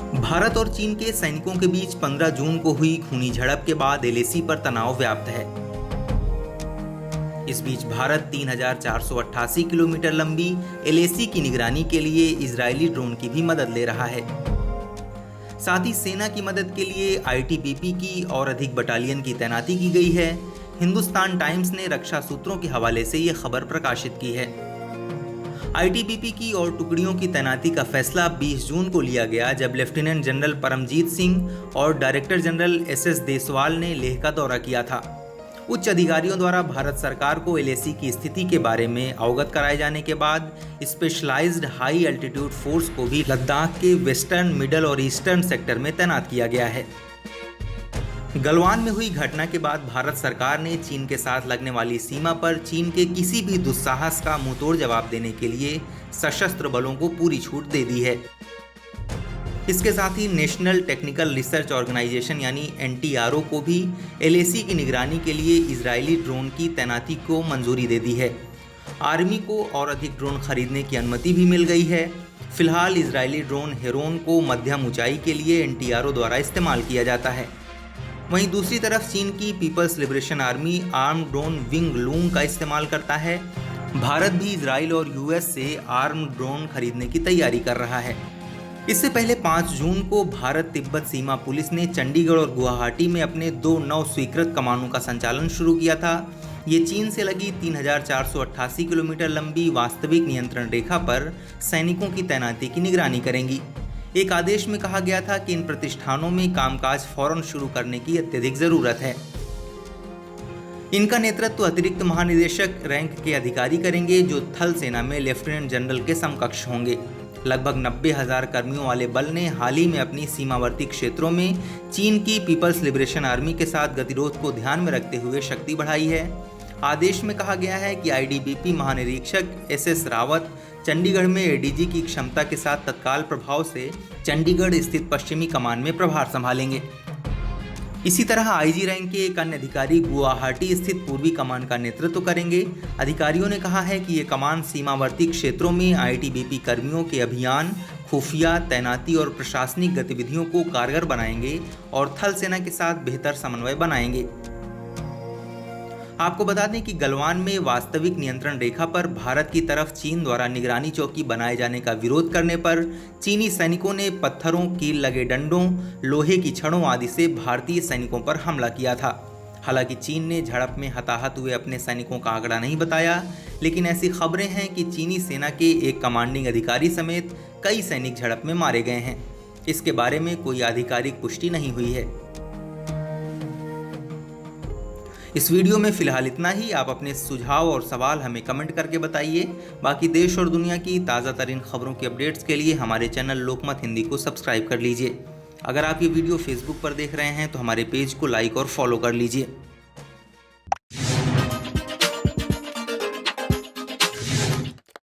भारत और चीन के सैनिकों के बीच 15 जून को हुई खूनी झड़प के बाद एलएसी पर तनाव व्याप्त है। इस बीच भारत 3,488 किलोमीटर लंबी एलएसी की निगरानी के लिए इजरायली ड्रोन की भी मदद ले रहा है। साथ ही सेना की मदद के लिए आईटीबीपी की और अधिक बटालियन की तैनाती की गई है। हिंदुस्तान टाइम्स ने रक्षा सूत्रों के हवाले से यह खबर प्रकाशित की है। आईटीबीपी की और टुकड़ियों की तैनाती का फैसला 20 जून को लिया गया, जब लेफ्टिनेंट जनरल परमजीत सिंह और डायरेक्टर जनरल एसएस देसवाल ने लेह का दौरा किया था। उच्च अधिकारियों द्वारा भारत सरकार को एलएसी की स्थिति के बारे में अवगत कराए जाने के बाद स्पेशलाइज्ड हाई एल्टीट्यूड फोर्स को भी लद्दाख के वेस्टर्न, मिडल और ईस्टर्न सेक्टर में तैनात किया गया है। गलवान में हुई घटना के बाद भारत सरकार ने चीन के साथ लगने वाली सीमा पर चीन के किसी भी दुस्साहस का मुंहतोड़ जवाब देने के लिए सशस्त्र बलों को पूरी छूट दे दी है। इसके साथ ही नेशनल टेक्निकल रिसर्च ऑर्गेनाइजेशन यानी एनटीआरओ को भी एलएसी की निगरानी के लिए इजरायली ड्रोन की तैनाती को मंजूरी दे दी है। आर्मी को और अधिक ड्रोन खरीदने की अनुमति भी मिल गई है। फिलहाल इजरायली ड्रोन हेरोन को मध्यम ऊंचाई के लिए एनटीआरओ द्वारा इस्तेमाल किया जाता है। वहीं दूसरी तरफ चीन की People's Liberation Army arm drone Wing Loong का इस्तेमाल करता है। भारत भी इजराइल और यूएस से आर्म ड्रोन खरीदने की तैयारी कर रहा है। इससे पहले 5 जून को भारत तिब्बत सीमा पुलिस ने चंडीगढ़ और गुवाहाटी में अपने 2 नव स्वीकृत कमानों का संचालन शुरू किया था। ये चीन से लगी 3,488 किलोमीटर लंबी वास्तविक नियंत्रण रेखा पर सैनिकों की तैनाती की निगरानी करेंगी। एक आदेश में कहा गया था कि इन प्रतिष्ठानों में कामकाज फौरन शुरू करने की अत्यधिक जरूरत है। इनका नेतृत्व अतिरिक्त महानिदेशक रैंक के अधिकारी करेंगे, जो थल सेना में लेफ्टिनेंट जनरल के समकक्ष होंगे। लगभग 90,000 कर्मियों वाले बल ने हाल ही में अपनी सीमावर्ती क्षेत्रों में चीन की पीपल्स लिबरेशन आर्मी के साथ गतिरोध को ध्यान में रखते हुए शक्ति बढ़ाई है। आदेश में कहा गया है कि आईटीबीपी महानिरीक्षक एसएस रावत चंडीगढ़ में एडीजी की क्षमता के साथ तत्काल प्रभाव से चंडीगढ़ स्थित पश्चिमी कमान में प्रभार संभालेंगे। इसी तरह आईजी रैंक के एक अन्य अधिकारी गुवाहाटी स्थित पूर्वी कमान का नेतृत्व करेंगे। अधिकारियों ने कहा है कि ये कमान सीमावर्ती क्षेत्रों में आईटीबीपी कर्मियों के अभियान, खुफिया, तैनाती और प्रशासनिक गतिविधियों को कारगर बनाएंगे और थल सेना के साथ बेहतर समन्वय बनाएंगे। आपको बता दें कि गलवान में वास्तविक नियंत्रण रेखा पर भारत की तरफ चीन द्वारा निगरानी चौकी बनाए जाने का विरोध करने पर चीनी सैनिकों ने पत्थरों, कील लगे डंडों, लोहे की छड़ों आदि से भारतीय सैनिकों पर हमला किया था। हालांकि चीन ने झड़प में हताहत हुए अपने सैनिकों का आंकड़ा नहीं बताया, लेकिन ऐसी खबरें हैं कि चीनी सेना के एक कमांडिंग अधिकारी समेत कई सैनिक झड़प में मारे गए हैं। इसके बारे में कोई आधिकारिक पुष्टि नहीं हुई है। इस वीडियो में फिलहाल इतना ही। आप अपने सुझाव और सवाल हमें कमेंट करके बताइए। बाकी देश और दुनिया की ताज़ा तरीन खबरों की अपडेट्स के लिए हमारे चैनल लोकमत हिंदी को सब्सक्राइब कर लीजिए। अगर आप ये वीडियो फेसबुक पर देख रहे हैं तो हमारे पेज को लाइक और फॉलो कर लीजिए।